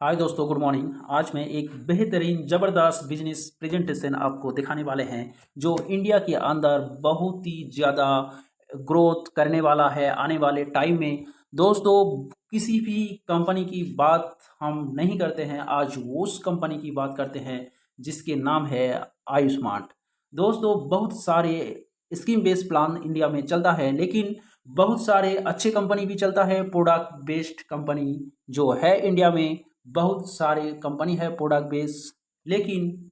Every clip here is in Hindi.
हाय दोस्तों, गुड मॉर्निंग। आज मैं एक बेहतरीन ज़बरदस्त बिजनेस प्रेजेंटेशन आपको दिखाने वाले हैं जो इंडिया के अंदर बहुत ही ज़्यादा ग्रोथ करने वाला है आने वाले टाइम में। दोस्तों, किसी भी कंपनी की बात हम नहीं करते हैं, आज उस कंपनी की बात करते हैं जिसके नाम है आयुष्मान। दोस्तों, बहुत सारे स्कीम बेस्ड प्लान इंडिया में चलता है, लेकिन बहुत सारे अच्छे कंपनी भी चलता है। प्रोडक्ट बेस्ड कंपनी जो है इंडिया में, बहुत सारे कंपनी है प्रोडक्ट बेस, लेकिन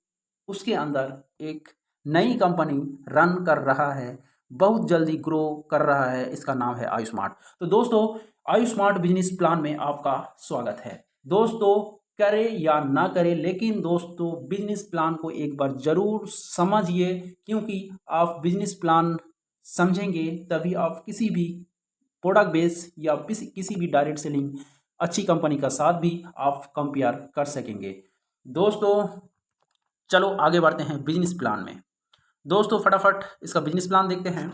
उसके अंदर एक नई कंपनी रन कर रहा है, बहुत जल्दी ग्रो कर रहा है। इसका नाम है आयुष्मार्ट। तो दोस्तों, आयुष्मार्ट बिजनेस प्लान में आपका स्वागत है। दोस्तों, करे या ना करे, लेकिन दोस्तों बिजनेस प्लान को एक बार जरूर समझिए, क्योंकि आप बिजनेस प्लान समझेंगे तभी आप किसी भी प्रोडक्ट बेस या किसी भी डायरेक्ट सेलिंग अच्छी कंपनी का साथ भी आप कंपेयर कर सकेंगे। दोस्तों, चलो आगे बढ़ते हैं बिजनेस प्लान में। दोस्तों, फटाफट इसका बिजनेस प्लान देखते हैं।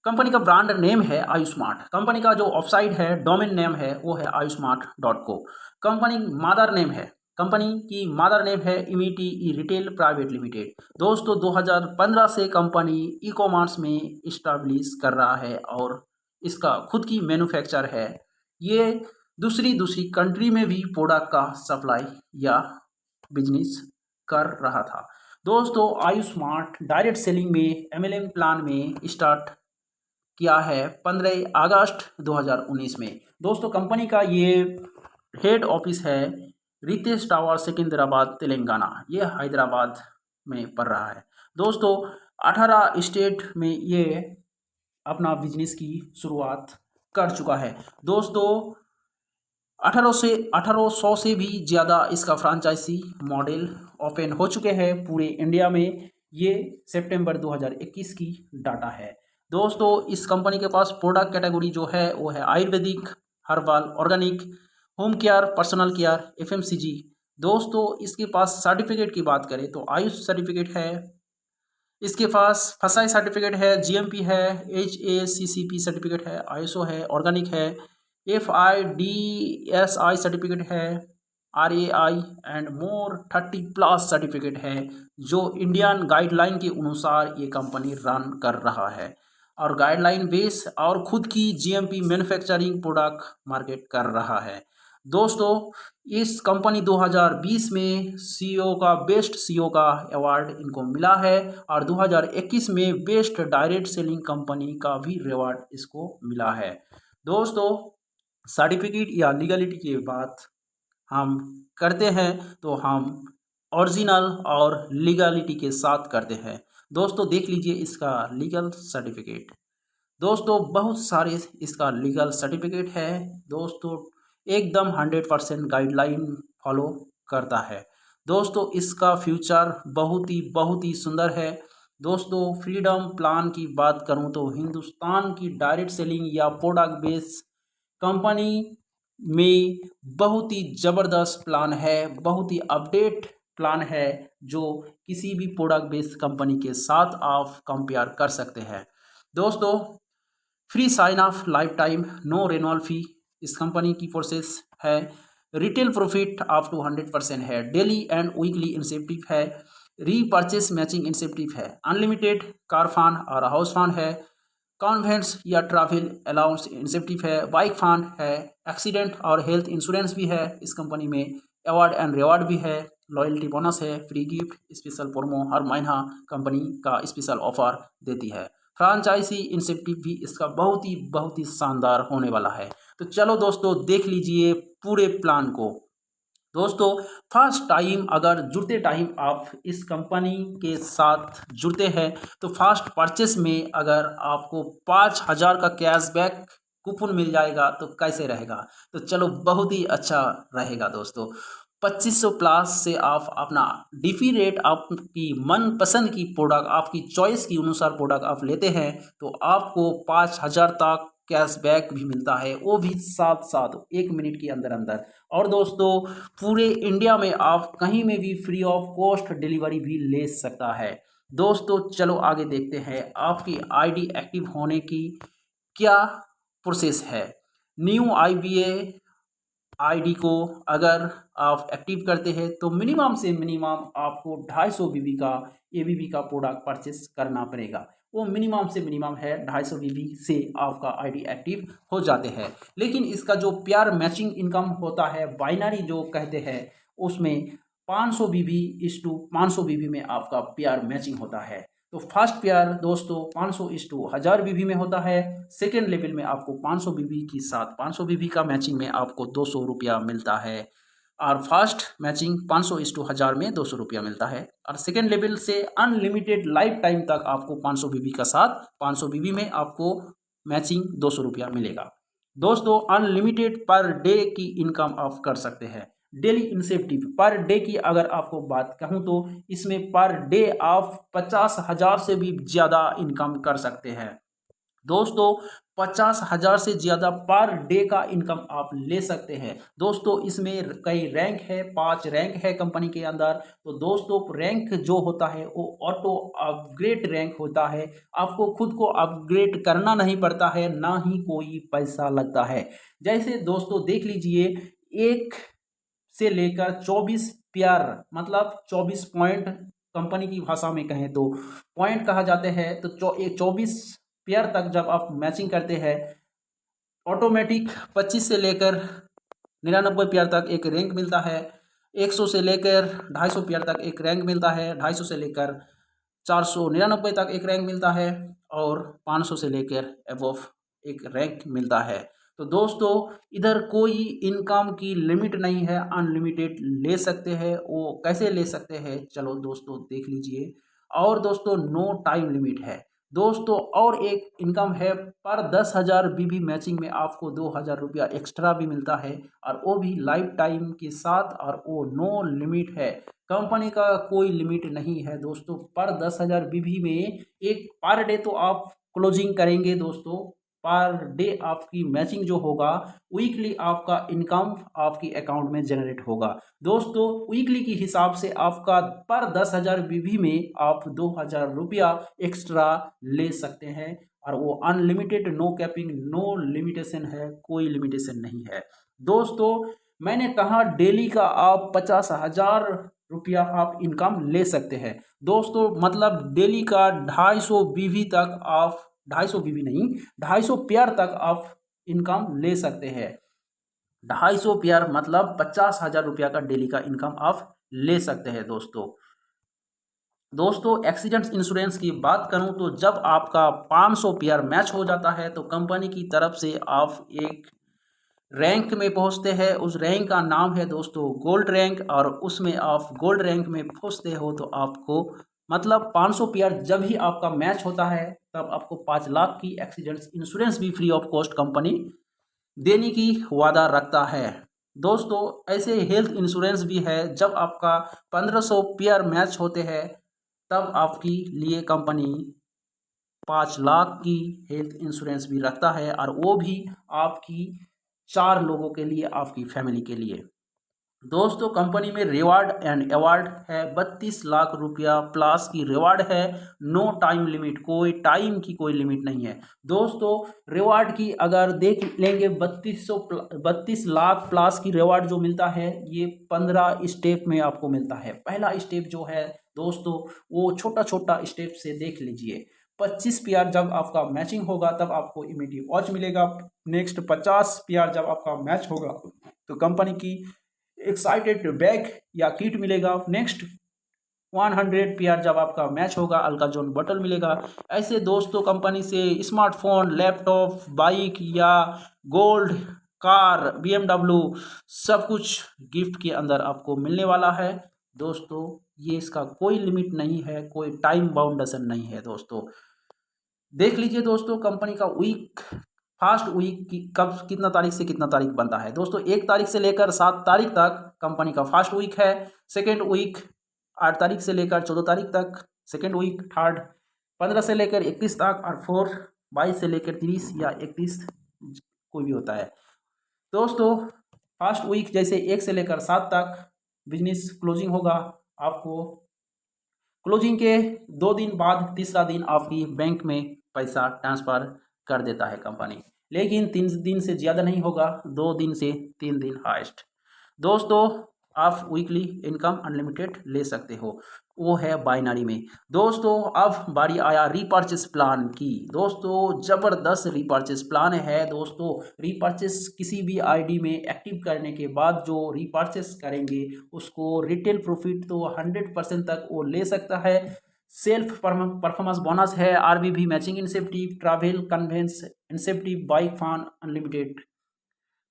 कंपनी का ब्रांड नेम है आयुष्मार्ट। कंपनी का जो ऑफसाइट है, डोमेन नेम है, वो है ayushmart.co। कंपनी मादर नेम है, कंपनी की मादर नेम है इमिटी ई रिटेल प्राइवेट लिमिटेड। दोस्तों, 2015 से कंपनी ई कॉमर्स में इस्टेब्लिश कर रहा है और इसका खुद की मैन्युफैक्चर है। ये दूसरी दूसरी कंट्री में भी प्रोडक्ट का सप्लाई या बिजनेस कर रहा था। दोस्तों, आयुष्मार्ट डायरेक्ट सेलिंग में एमएलएम प्लान में स्टार्ट किया है 15 अगस्त 2019 में। दोस्तों, कंपनी का ये हेड ऑफिस है रितेश टावर, सिकंदराबाद, तेलंगाना। ये हैदराबाद में पड़ रहा है। दोस्तों, 18 स्टेट में ये अपना बिजनेस की शुरुआत कर चुका है। दोस्तों, 1800 से भी ज़्यादा इसका फ्रांचाइजी मॉडल ओपन हो चुके हैं पूरे इंडिया में। ये सितंबर 2021 की डाटा है। दोस्तों, इस कंपनी के पास प्रोडक्ट कैटेगरी जो है वो है Ayurvedic, herbal, organic, home care, personal care, FMCG. दोस्तों, इसके पास सर्टिफिकेट की बात करें तो आयुष सर्टिफिकेट है, इसके पास फसाई सर्टिफिकेट है, जीएमपी है, एचएसीसीपी सर्टिफिकेट है, आईएसओ है, ऑर्गेनिक है, एफआईडीएसआई सर्टिफिकेट है, आरएआई एंड मोर 30+ सर्टिफिकेट है, जो इंडियन गाइडलाइन के अनुसार ये कंपनी रन कर रहा है और गाइडलाइन बेस और खुद की जीएमपी मैन्युफैक्चरिंग प्रोडक्ट मार्केट कर रहा है। दोस्तों, इस कंपनी 2020 में सीईओ का बेस्ट सीईओ का अवार्ड इनको मिला है और 2021 में बेस्ट डायरेक्ट सेलिंग कंपनी का भी रिवॉर्ड इसको मिला है। दोस्तों, सर्टिफिकेट या लीगलिटी की बात हम करते हैं तो हम ओरिजिनल और लीगलिटी के साथ करते हैं। दोस्तों, देख लीजिए इसका लीगल सर्टिफिकेट। दोस्तों, बहुत सारे इसका लीगल सर्टिफिकेट है। दोस्तों, एकदम 100% गाइडलाइन फॉलो करता है। दोस्तों, इसका फ्यूचर बहुत ही सुंदर है। दोस्तों, फ्रीडम प्लान की बात करूं तो हिंदुस्तान की डायरेक्ट सेलिंग या प्रोडक्ट बेस कंपनी में बहुत ही ज़बरदस्त प्लान है, बहुत ही अपडेट प्लान है, जो किसी भी प्रोडक्ट बेस्ड कंपनी के साथ आप कंपेयर कर सकते हैं। दोस्तों, free sign off lifetime, no renewal fee इस कंपनी की प्रोसेस है। रिटेल प्रॉफिट अप टू 100% है। डेली एंड वीकली इंसेंटिव है। रीपर्चेस मैचिंग इंसेंटिव है। अनलिमिटेड कार फंड और हाउस फंड है। कॉन्वेंट्स या ट्रैवल अलाउंस इंसेंटिव है। बाइक फंड है। एक्सीडेंट और हेल्थ इंश्योरेंस भी है इस कंपनी में। अवार्ड एंड रिवार्ड भी है। लॉयल्टी बोनस है। फ्री गिफ्ट, स्पेशल प्रोमो हर महीना कंपनी का स्पेशल ऑफर देती है। फ्रांचाइजी इंसेंटिव भी इसका बहुत ही शानदार होने वाला है। तो चलो दोस्तों, देख लीजिए पूरे प्लान को। दोस्तों, फर्स्ट टाइम अगर जुड़ते टाइम आप इस कंपनी के साथ जुड़ते हैं तो फर्स्ट परचेस में अगर आपको 5,000 का कैशबैक कूपन मिल जाएगा तो कैसे रहेगा। तो चलो, बहुत ही अच्छा रहेगा दोस्तों। 2500 प्लस से आप अपना डीपी रेट, आपकी मनपसंद की प्रोडक्ट, आपकी चॉइस के अनुसार प्रोडक्ट आप लेते हैं तो आपको 5,000 तक कैशबैक भी मिलता है, वो भी साथ साथ 1 मिनट के अंदर अंदर। और दोस्तों, पूरे इंडिया में आप कहीं में भी फ्री ऑफ कॉस्ट डिलीवरी भी ले सकता है। दोस्तों, चलो आगे देखते हैं आपकी आईडी एक्टिव होने की क्या प्रोसेस है। न्यू आईबीए आईडी को अगर आप एक्टिव करते हैं तो मिनिमम से मिनिमम आपको 250 बीबी का एबीबी का प्रोडक्ट परचेस करना पड़ेगा। वो मिनिमम से मिनिमम है 250 बीबी से आपका आईडी एक्टिव हो जाते हैं। लेकिन इसका जो प्यार मैचिंग इनकम होता है, बाइनरी जो कहते हैं, उसमें 500 बीबी इस टू 500 बीबी में आपका प्यार मैचिंग होता है। तो फर्स्ट पेयर दोस्तों 500 इस टू 1000 बीबी में होता है। सेकेंड लेवल में आपको 500 बीबी के साथ 500 बीबी का मैचिंग में आपको 200 रुपया मिलता है। और फर्स्ट मैचिंग 500 इस टू 1000 में 200 रुपया मिलता है। और सेकेंड लेवल से अनलिमिटेड लाइफ टाइम तक आपको 500 बीबी का साथ 500 बीबी में आपको मैचिंग 200 रुपया मिलेगा। दोस्तों अनलिमिटेड पर डे की इनकम आप कर सकते हैं। डेली इंसेंटिव पर डे की अगर आपको बात कहूँ तो इसमें पर डे आप 50,000 से भी ज़्यादा इनकम कर सकते हैं। दोस्तों 50,000 से ज़्यादा पर डे का इनकम आप ले सकते हैं। दोस्तों इसमें कई रैंक है, 5 रैंक है कंपनी के अंदर। तो दोस्तों रैंक जो होता है वो ऑटो अपग्रेड रैंक होता है। आपको खुद को अपग्रेड करना नहीं पड़ता है, ना ही कोई पैसा लगता है। जैसे दोस्तों देख लीजिए, एक से लेकर 24 पेयर मतलब 24 पॉइंट कंपनी की भाषा में कहें तो पॉइंट कहा जाते हैं। तो 24 पेयर तक जब आप मैचिंग करते हैं, ऑटोमेटिक 25 से लेकर 99 पेयर तक एक रैंक मिलता है। 100 से लेकर 250 पेयर तक एक रैंक मिलता है। 250 से लेकर 499 तक एक रैंक मिलता है। और 500 से लेकर अबव एक रैंक मिलता है। तो दोस्तों इधर कोई इनकम की लिमिट नहीं है, अनलिमिटेड ले सकते हैं। वो कैसे ले सकते हैं, चलो दोस्तों देख लीजिए। और दोस्तों नो टाइम लिमिट है दोस्तों। और एक इनकम है, पर 10,000 बीबी मैचिंग में आपको 2,000 रुपया एक्स्ट्रा भी मिलता है। और वो भी लाइफ टाइम के साथ, और वो नो लिमिट है। कंपनी का कोई लिमिट नहीं है दोस्तों। पर 10,000 बीबी में एक पर डे तो आप क्लोजिंग करेंगे दोस्तों। पर डे आपकी मैचिंग जो होगा, वीकली आपका इनकम आपकी अकाउंट में जनरेट होगा दोस्तों। वीकली की हिसाब से आपका पर 10,000 बीबी में आप 2,000 रुपया एक्स्ट्रा ले सकते हैं। और वो unlimited, no capping, no limitation है, कोई लिमिटेशन नहीं है दोस्तों। मैंने कहा डेली का आप 50,000 रुपया आप इनकम ले सकते हैं दोस्तों। मतलब डेली का 250 बीवी तक आप 250 बीवी नहीं, 250 पेयर तक आप इनकम ले सकते हैं। 250 पेयर मतलब 50,000 रुपया का डेली का इनकम आप ले सकते हैं दोस्तों एक्सीडेंट इंश्योरेंस की बात करूं तो जब आपका 500 पेयर मैच हो जाता है तो कंपनी की तरफ से आप एक रैंक में पहुंचते हैं। उस रैंक का नाम है दोस्तों गोल्ड रैंक। और उसमें आप गोल्ड रैंक में पहुंचते हो तो आपको मतलब 500 पेयर जब ही आपका मैच होता है तब आपको 5 लाख की एक्सीडेंट इंश्योरेंस भी फ्री ऑफ कॉस्ट कंपनी देने की वादा रखता है दोस्तों। ऐसे हेल्थ इंश्योरेंस भी है, जब आपका 1500 पेयर मैच होते हैं तब आपकी लिए कंपनी 5 लाख की हेल्थ इंश्योरेंस भी रखता है। और वो भी आपकी 4 लोगों के लिए, आपकी फैमिली के लिए दोस्तों। कंपनी में रिवार्ड एंड अवार्ड है, 32 लाख रुपया प्लस की रिवार्ड है। नो टाइम लिमिट, कोई टाइम की कोई लिमिट नहीं है दोस्तों। रिवार्ड की अगर देख लेंगे, 32 लाख प्लस की रिवार्ड जो मिलता है ये 15 स्टेप में आपको मिलता है। पहला स्टेप जो है दोस्तों वो छोटा छोटा स्टेप से देख लीजिए। 25 पीआर जब आपका मैचिंग होगा तब आपको इमीडिएट वॉच मिलेगा। नेक्स्ट 50 पीआर जब आपका मैच होगा तो कंपनी की एक्साइटेड बैग या किट मिलेगा। नेक्स्ट 100 पीआर जब आपका मैच होगा अल्काजोन बॉटल मिलेगा। ऐसे दोस्तों कंपनी से स्मार्टफोन, लैपटॉप, बाइक या गोल्ड कार, BMW सब कुछ गिफ्ट के अंदर आपको मिलने वाला है दोस्तों। ये इसका कोई लिमिट नहीं है, कोई टाइम बाउंडेशन नहीं है दोस्तों। देख लीजिए दोस्तों कंपनी का वीक, फर्स्ट वीक की कब कितना तारीख से कितना तारीख बनता है दोस्तों। 1 तारीख से लेकर 7 तारीख तक कंपनी का फर्स्ट वीक है। सेकेंड वीक 8 तारीख से लेकर 14 तारीख तक सेकेंड वीक। थर्ड 15 से लेकर 21 तक। और फोर्थ 22 से लेकर 30 या 31 कोई भी होता है दोस्तों। फर्स्ट वीक जैसे 1 से लेकर 7 तक बिजनेस क्लोजिंग होगा। आपको क्लोजिंग के 2 दिन बाद तीसरा दिन आपकी बैंक में पैसा ट्रांसफ़र कर देता है कंपनी। लेकिन 3 दिन से ज़्यादा नहीं होगा, 2 दिन से 3 दिन हाइस्ट। दोस्तों आप वीकली इनकम अनलिमिटेड ले सकते हो, वो है बाइनरी में। दोस्तों अब बारी आया रीपर्चेस प्लान की। दोस्तों ज़बरदस्त रीपर्चेस प्लान है। दोस्तों रीपर्चेस किसी भी आईडी में एक्टिव करने के बाद जो रीपर्चेस करेंगे उसको रिटेल प्रॉफिट तो 100% तक वो ले सकता है। सेल्फ परफॉर्मेंस बोनस है, RBB matching incentive, travel conveyance incentive, bike fund unlimited,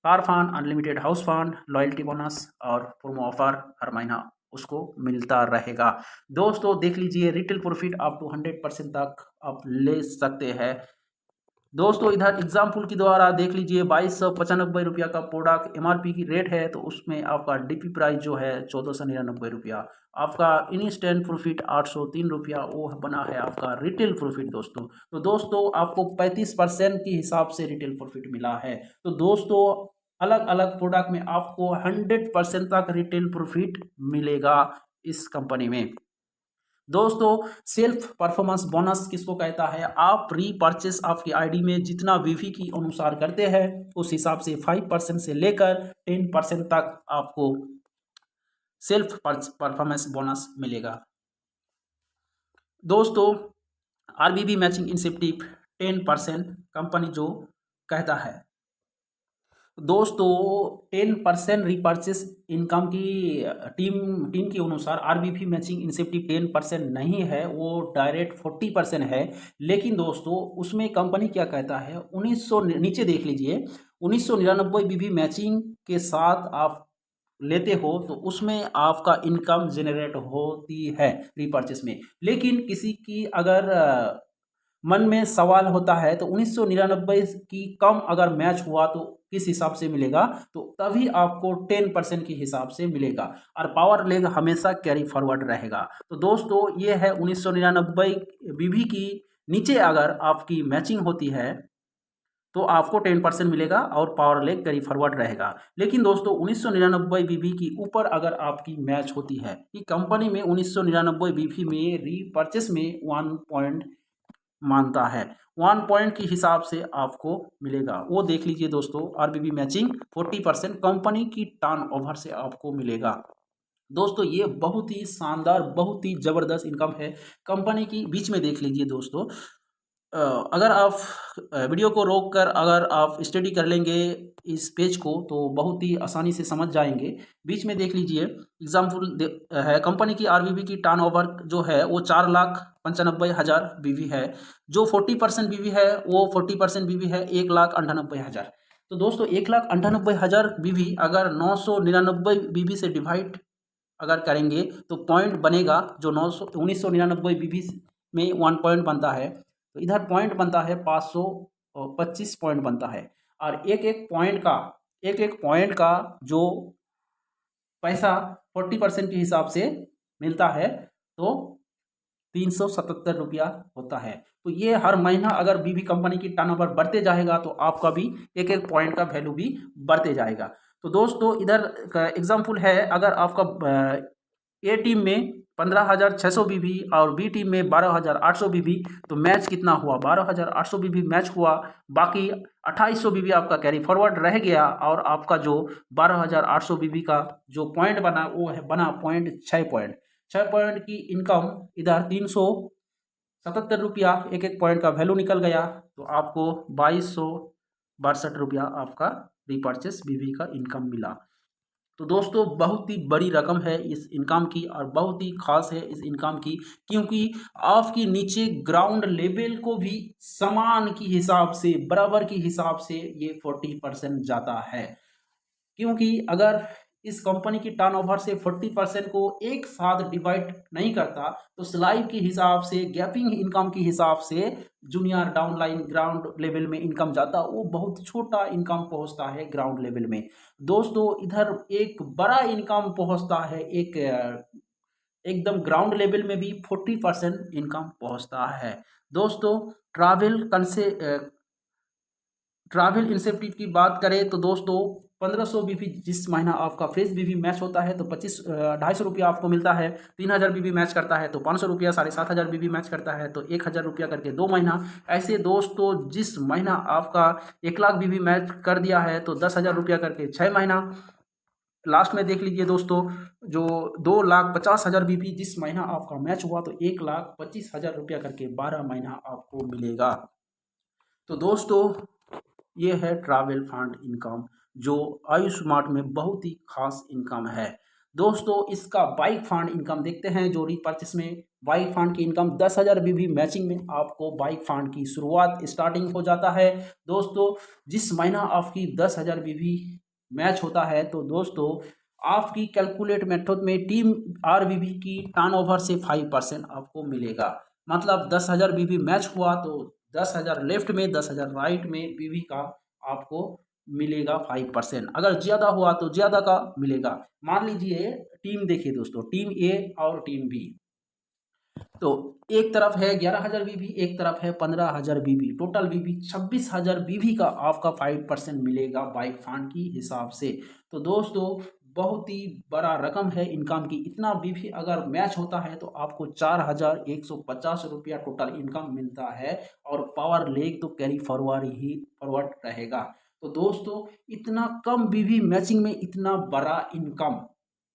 car fund unlimited, house fund, loyalty bonus और प्रोमो ऑफर हर महीना उसको मिलता रहेगा। दोस्तों देख लीजिए रिटेल प्रॉफिट आप टू 100% तक आप ले सकते हैं। दोस्तों इधर एग्जाम्पल के द्वारा देख लीजिए 2295 रुपया का प्रोडक्ट एमआरपी की रेट है, तो उसमें आपका डीपी प्राइस जो है 1499 रुपया, आपका इंस्टेंट प्रॉफिट 803 रुपया वो बना है आपका रिटेल प्रॉफिट। दोस्तों तो दोस्तों आपको 35% के हिसाब से रिटेल प्रॉफिट मिला है। तो दोस्तों अलग अलग प्रोडक्ट में आपको 100% तक रिटेल प्रॉफिट मिलेगा इस कंपनी में। दोस्तों सेल्फ परफॉर्मेंस बोनस किसको कहता है? आप रीपर्चेस आपकी आईडी में जितना वीवी की अनुसार करते हैं उस हिसाब से 5% से लेकर 10% तक आपको सेल्फ परफॉर्मेंस बोनस मिलेगा। दोस्तों आरबीबी मैचिंग इंसेंटिव 10% कंपनी जो कहता है। दोस्तों 10% रीपर्चेस इनकम की टीम के अनुसार आरबीपी मैचिंग इंसेंटिव 10% नहीं है, वो डायरेक्ट 40% है। लेकिन दोस्तों उसमें कंपनी क्या कहता है 1900, नीचे देख लीजिए 1999 बीबी मैचिंग के साथ आप लेते हो तो उसमें आपका इनकम जनरेट होती है रीपर्चेस में। लेकिन किसी की अगर मन में सवाल होता है तो 1999 की कम अगर मैच हुआ तो किस हिसाब से मिलेगा, तो तभी आपको 10% के हिसाब से मिलेगा और पावर लेग हमेशा कैरी फॉरवर्ड रहेगा। तो दोस्तों ये है 1999 बीबी की नीचे अगर आपकी मैचिंग होती है तो आपको 10% मिलेगा और पावर लेग कैरी फॉरवर्ड रहेगा। लेकिन दोस्तों 1999 बीबी की ऊपर अगर आपकी मैच होती है कि कंपनी में 1999 बीबी में रीपर्चेस में 1 पॉइंट मानता है, 1 पॉइंट के हिसाब से आपको मिलेगा, वो देख लीजिए दोस्तों आरबीबी मैचिंग 40% कंपनी की टर्नओवर से आपको मिलेगा। दोस्तों ये बहुत ही शानदार बहुत ही ज़बरदस्त इनकम है कंपनी की। बीच में देख लीजिए दोस्तों अगर आप वीडियो को रोक कर अगर आप स्टडी कर लेंगे इस पेज को तो बहुत ही आसानी से समझ जाएंगे। बीच में देख लीजिए एग्जाम्पल है कंपनी की आरबीबी की टर्नओवर जो है वो 4,95,000 बीवी है। जो 40% बीवी है वो 40% बीवी है 1,98,000। तो दोस्तों 1,98,000 बीवी अगर 999 बीवी से डिवाइड अगर करेंगे तो पॉइंट बनेगा जो 1999 बीबी में 1 पॉइंट बनता है, तो इधर पॉइंट बनता है 525 पॉइंट बनता है। और एक एक पॉइंट का जो पैसा 40% के हिसाब से मिलता है तो 377 रुपया होता है। तो ये हर महीना अगर बीबी कंपनी की टर्नओवर बढ़ते जाएगा तो आपका भी एक एक पॉइंट का वैल्यू भी बढ़ते जाएगा। तो दोस्तों इधर का एग्जाम्पल है अगर आपका ए टीम में 15,600 बीबी और बी टीम में 12,800 बीबी, तो मैच कितना हुआ 12,800 बीबी मैच हुआ, बाकी 2,800 बीबी आपका कैरी फॉरवर्ड रह गया और आपका जो 12,800 बीबी का जो पॉइंट बना वो है बना पॉइंट 6 पॉइंट की इनकम इधर 377 रुपया एक एक पॉइंट का वैल्यू निकल गया, तो आपको 2,262 रुपया आपका रीपर्चेस बीवी का इनकम मिला। तो दोस्तों बहुत ही बड़ी रकम है इस इनकम की और बहुत ही खास है इस इनकम की, क्योंकि आपकी नीचे ग्राउंड लेवल को भी समान की हिसाब से बराबर की हिसाब से ये 40% जाता है। क्योंकि अगर इस कंपनी की टर्नओवर से 40% को एक साथ डिवाइड नहीं करता तो स्लाइड के हिसाब से गैपिंग इनकम के हिसाब से जूनियर डाउनलाइन ग्राउंड लेवल में इनकम जाता वो बहुत छोटा इनकम पहुंचता है ग्राउंड लेवल में। दोस्तों इधर एक बड़ा इनकम पहुंचता है एकदम ग्राउंड लेवल में भी 40% इनकम पहुंचता है। दोस्तों ट्रैवल इंसेंटिव की बात करें तो दोस्तों 1500 बीबी जिस महीना आपका फ्रेश बीबी मैच होता है तो 250 आपको मिलता है। 3000 बीबी मैच करता है तो 500 रुपया, 7500 बीबी मैच करता है तो 1000 रुपया करके 2 महीना। ऐसे दोस्तों जिस महीना आपका 1 लाख बीबी मैच कर दिया है तो 10,000 रुपया करके 6 महीना। लास्ट में देख लीजिए दोस्तों, जो 2,50,000 बीबी जिस महीना आपका मैच हुआ तो 1,25,000 रुपया करके 12 महीना आपको मिलेगा। तो दोस्तों ये है ट्रैवल फंड इनकम, जो आयुष्मान में बहुत ही खास इनकम है। दोस्तों इसका बाइक फंड इनकम देखते हैं, जो रीपर्चेस में बाइक फंड की इनकम 10,000 बीबी मैचिंग में आपको बाइक फंड की शुरुआत स्टार्टिंग हो जाता है। दोस्तों जिस महीना आपकी 10,000 बीबी मैच होता है तो दोस्तों आपकी कैलकुलेट मेथड में टीम आरबीबी की टर्नओवर से 5% आपको मिलेगा। मतलब 10,000 बीबी मैच हुआ तो 10,000 लेफ्ट में 10,000 राइट में बीवी का आपको मिलेगा 5%। अगर ज़्यादा हुआ तो ज़्यादा का मिलेगा। मान लीजिए टीम देखिए दोस्तों, टीम ए और टीम बी, तो एक तरफ है 11,000 बीवी, एक तरफ है 15,000 बीवी, टोटल बीवी 26,000 बीवी का आपका 5% मिलेगा बाइक फंड की हिसाब से। तो दोस्तों बहुत ही बड़ा रकम है इनकम की। इतना बीवी अगर मैच होता है तो आपको 4,150 रुपया टोटल इनकम मिलता है, और पावर लेग तो कैरी फॉरवर्ड रहेगा। तो दोस्तों इतना कम बीवी मैचिंग में इतना बड़ा इनकम,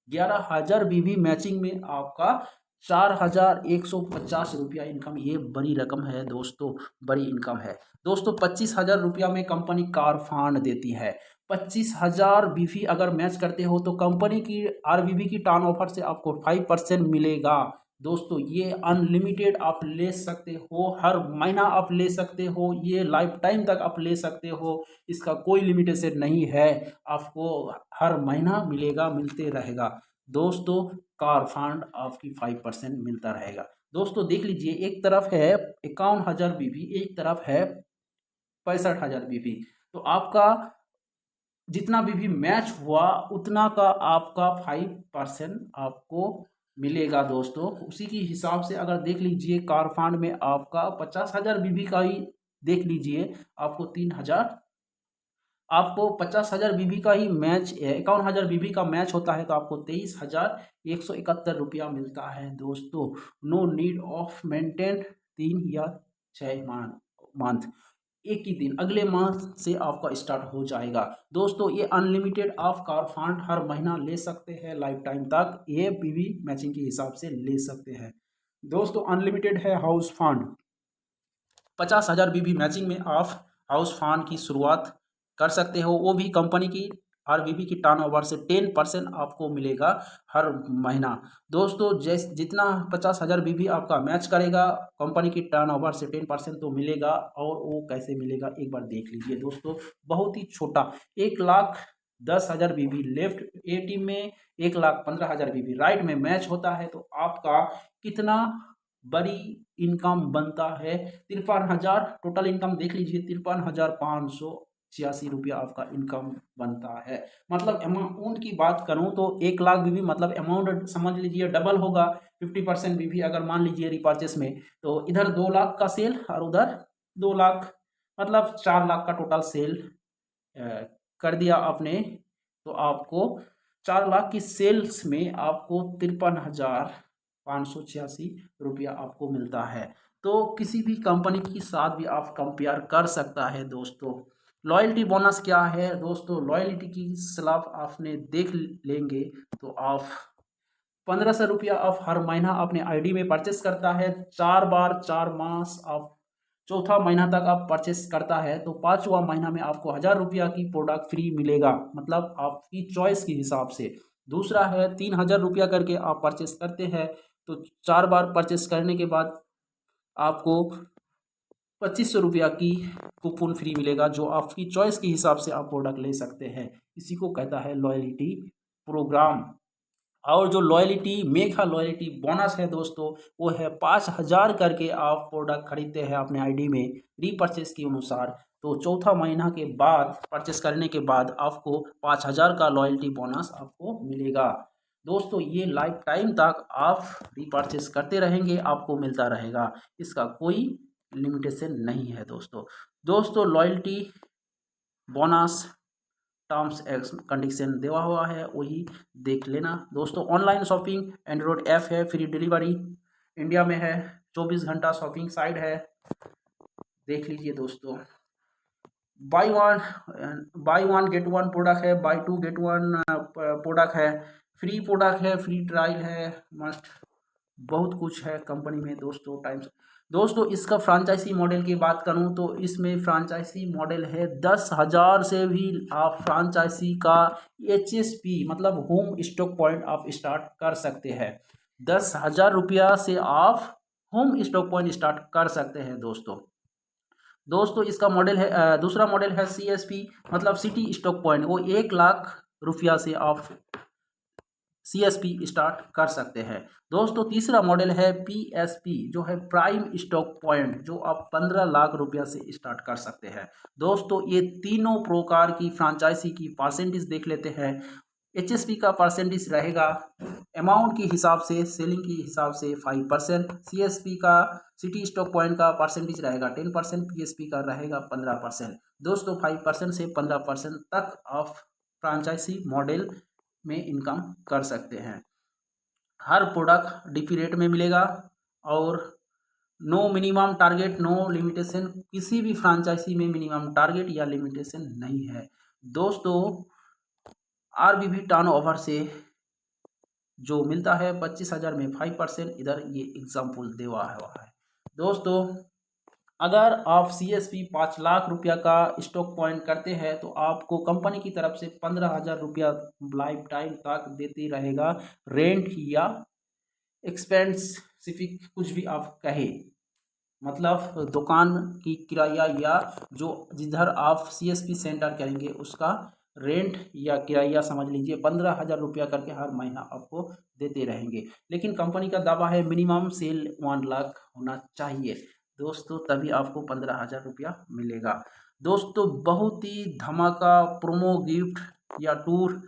11,000 बीवी मैचिंग में आपका 4,150 रुपया इनकम, ये बड़ी रकम है दोस्तों, बड़ी इनकम है दोस्तों। 25,000 रुपया में कंपनी कार फंड देती है। 25,000 बीवी अगर मैच करते हो तो कंपनी की आरबीबी की टर्न ओवर से आपको 5% मिलेगा। दोस्तों ये अनलिमिटेड आप ले सकते हो, हर महीना आप ले सकते हो, ये लाइफ टाइम तक आप ले सकते हो, इसका कोई लिमिटेशन नहीं है, आपको हर महीना मिलेगा, मिलते रहेगा दोस्तों। कार फंड आपकी 5% मिलता रहेगा। दोस्तों देख लीजिए, एक तरफ है 51,000 बीबी, एक तरफ है 65,000 बीबी। तो आपका जितना बीबी मैच हुआ उतना का आपका 5% आपको मिलेगा दोस्तों। उसी की हिसाब से अगर देख लीजिए कार फंड में आपका 50,000 बीबी का ही देख लीजिए, आपको 3,000, आपको 50,000 बीबी का ही मैच 51,000 बीबी का मैच होता है तो आपको 23,171 रुपया मिलता है दोस्तों। नो नीड ऑफ मेंटेन 3 या 6 मंथ, एक ही दिन अगले माह से आपका स्टार्ट हो जाएगा दोस्तों। ये अनलिमिटेड आप कार फंड हर महीना ले सकते हैं, लाइफ टाइम तक ये बीवी मैचिंग के हिसाब से ले सकते हैं दोस्तों। अनलिमिटेड है हाउस फंड, 50,000 बीबी मैचिंग में आप हाउस फंड की शुरुआत कर सकते हो, वो भी कंपनी की आरबीबी की टर्नओवर से 10% आपको मिलेगा हर महीना दोस्तों। जितना 50,000 बीबी आपका मैच करेगा कंपनी की टर्नओवर से 10% तो मिलेगा। और वो कैसे मिलेगा एक बार देख लीजिए दोस्तों, बहुत ही छोटा, 1,10,000 बीबी लेफ्ट ए टीम में, 1,15,000 बीबी राइट में मैच होता है तो आपका कितना बड़ी इनकम बनता है, 53,000 टोटल इनकम देख लीजिए, 53,586 रुपया आपका इनकम बनता है। मतलब अमाउंट की बात करूं तो 1 लाख बीवी मतलब अमाउंट समझ लीजिए डबल होगा। 50% बीवी अगर मान लीजिए रिपर्चेस में, तो इधर 2 लाख का सेल और उधर 2 लाख, मतलब 4 लाख का टोटल सेल कर दिया आपने, तो आपको 4 लाख की सेल्स में आपको 53,586 रुपया आपको मिलता है। तो किसी भी कंपनी के साथ भी आप कंपेयर कर सकता है दोस्तों। लॉयल्टी बोनस क्या है दोस्तों, लॉयल्टी की स्लैब आपने देख लेंगे तो आप 1,500 रुपया आप हर महीना अपने आईडी में परचेस करता है, 4 बार 4 मास आप चौथा महीना तक आप परचेस करता है तो 5वां महीना में आपको 1,000 रुपया की प्रोडक्ट फ्री मिलेगा, मतलब आपकी चॉइस के हिसाब से। दूसरा है 3,000 रुपया करके आप परचेस करते हैं तो 4 बार परचेस करने के बाद आपको 2,500 रुपया की कूपन फ्री मिलेगा, जो आपकी चॉइस के हिसाब से आप प्रोडक्ट ले सकते हैं। इसी को कहता है लॉयल्टी प्रोग्राम। और जो लॉयल्टी मेगा लॉयल्टी बोनस है दोस्तों, वो है 5,000 करके आप प्रोडक्ट खरीदते हैं अपने आईडी में रीपरचेस के अनुसार, तो चौथा महीना के बाद परचेस करने के बाद आपको 5,000 का लॉयल्टी बोनस आपको मिलेगा दोस्तों। ये लाइफ टाइम तक आप रीपरचेस करते रहेंगे, आपको मिलता रहेगा, इसका कोई लिमिटेशन नहीं है दोस्तों। Loyalty bonus terms and condition देवा हुआ है, वही देख लेना दोस्तों। ऑनलाइन शॉपिंग एंड्रॉयड ऐप है, फ्री डिलीवरी इंडिया में है, 24 घंटा शॉपिंग साइट है, देख लीजिए दोस्तों। Buy one get one product है, buy two get one product है, फ्री प्रोडक्ट है, फ्री ट्रायल है, मस्ट बहुत कुछ है कंपनी में दोस्तों। टाइम्स दोस्तों, इसका फ्रांचाइजी मॉडल की बात करूं तो इसमें फ्रांचाइजी मॉडल है 10,000 से भी आप फ्रांचाइजी का HSP मतलब होम स्टॉक पॉइंट आप स्टार्ट कर सकते हैं। 10,000 रुपया से आप होम स्टॉक पॉइंट स्टार्ट कर सकते हैं दोस्तों। इसका मॉडल है दूसरा मॉडल है CSP मतलब सिटी स्टॉक पॉइंट, वो 1,00,000 रुपया से आप CSP स्टार्ट कर सकते हैं दोस्तों। तीसरा मॉडल है PSP जो है प्राइम स्टॉक पॉइंट, जो आप 15 लाख रुपया से स्टार्ट कर सकते हैं दोस्तों। ये तीनों प्रकार की फ्रांचाइजी की परसेंटेज देख लेते हैं। HSP का परसेंटेज रहेगा अमाउंट के हिसाब से, सेलिंग के हिसाब से 5%, CSP का सिटी स्टॉक पॉइंट का परसेंटेज रहेगा 10%, PSP का रहेगा 15% दोस्तों। 5% से 15% तक आप फ्रांचाइजी मॉडल में इनकम कर सकते हैं। हर प्रोडक्ट DP रेट में मिलेगा और no minimum target, no limitation, किसी भी फ्रांचाइजी में मिनिमम टारगेट या लिमिटेशन नहीं है दोस्तों। RBV टर्नओवर से जो मिलता है 25,000 में 5%, इधर ये एग्जाम्पल देवा हुआ है दोस्तों। अगर आप CSP 5 लाख रुपया का स्टॉक पॉइंट करते हैं तो आपको कंपनी की तरफ से 15,000 रुपया लाइफ टाइम तक देती रहेगा रेंट या एक्सपेंसिफिक कुछ भी आप कहे, मतलब दुकान की किराया या जो जिधर आप CSP सेंटर करेंगे उसका रेंट या किराया समझ लीजिए 15,000 रुपया करके हर महीना आपको देते रहेंगे। लेकिन कंपनी का दावा है मिनिमम सेल 1 लाख होना चाहिए दोस्तों, तभी आपको 15,000 रुपया मिलेगा दोस्तों। बहुत ही धमाका प्रोमो गिफ्ट या टूर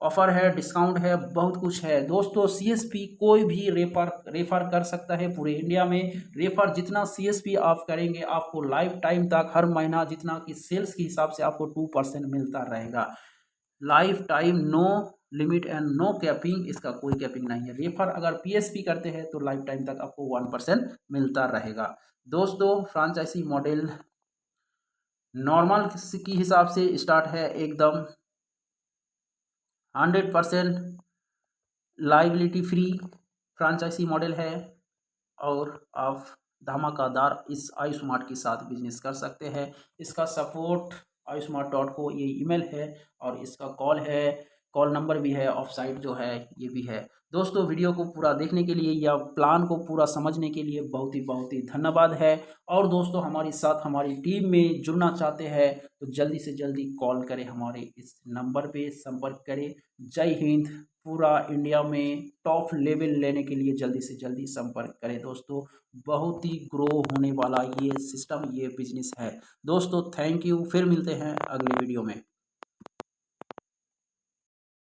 ऑफर है, डिस्काउंट है, बहुत कुछ है दोस्तों। CSP कोई भी रेफर कर सकता है पूरे इंडिया में। रेफर जितना CSP आप करेंगे आपको लाइफ टाइम तक हर महीना जितना कि सेल्स के हिसाब से आपको 2% मिलता रहेगा। Lifetime, no limit and no capping, इसका कोई कैपिंग नहीं है। रेफर अगर PSP करते हैं तो लाइफ टाइम तक आपको 1% मिलता रहेगा दोस्तों। फ्रांचाइजी मॉडल नॉर्मल की हिसाब से स्टार्ट है, एकदम 100% लाइबिलिटी फ्री फ्रांचाइजी मॉडल है और आप धमाकेदार इस आयुष्मार्ट के साथ बिजनेस कर सकते हैं। इसका सपोर्ट ayushmart.co ये ईमेल है और इसका कॉल नंबर भी है, ऑफ साइट जो है ये भी है दोस्तों। वीडियो को पूरा देखने के लिए या प्लान को पूरा समझने के लिए बहुत ही धन्यवाद है। और दोस्तों हमारे साथ हमारी टीम में जुड़ना चाहते हैं तो जल्दी से जल्दी कॉल करें, हमारे इस नंबर पे संपर्क करें। जय हिंद। पूरा इंडिया में टॉप लेवल लेने के लिए जल्दी से जल्दी संपर्क करें दोस्तों। बहुत ही ग्रो होने वाला ये सिस्टम, ये बिजनेस है दोस्तों। थैंक यू, फिर मिलते हैं अगली वीडियो में।